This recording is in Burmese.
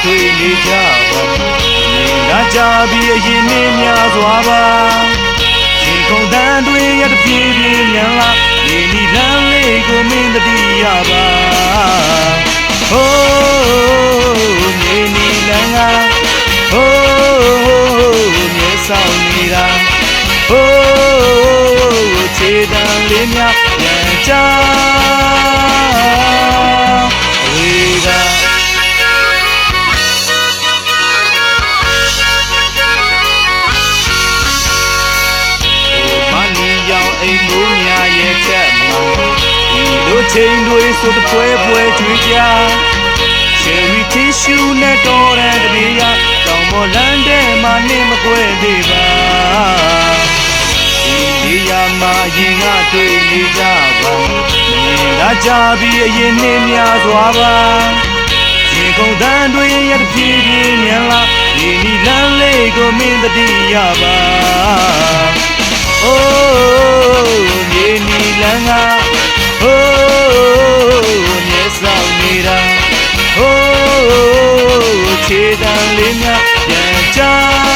တွေ့နေကြပါလာကြပြီးအရင်နှစ်များစွာပါဒီကုန်တန်းတွေရတပြေးပြေးမြန်လာဒီနီလန်းလေးကိုမင်းတတိယပါဟိုးနေနီလန်းကဟိုးမြေဆောင်နေတာဟိုးခြေတံလေးများပြန်ချဝေကအိမ်မိုးများရဲ့ချက်မှာဒီလိုချိန်တွေဆိုတပွဲပွဲကြွေးကြချယ်ရီတီရှူနဲ့တော်ရန်တပြေးရတောင်ပေါ်လမ်းထဲမှာနေမကွဲသေးပါဒီနေရာမှာရင်ကတွေ့နေကြပါမြင်လာကြပြီးအရင်နှစ်များစွာပါဒီကုန်တန်းတွေရတပြေးပြေးမြန်လာဒီနီလန်းလေးကိုမင်းတတိယပါအိုးမြေနီလန်းကဟိုးမြေဆောင်နေတာဟိုးခြေတံလေးများပြန်ချ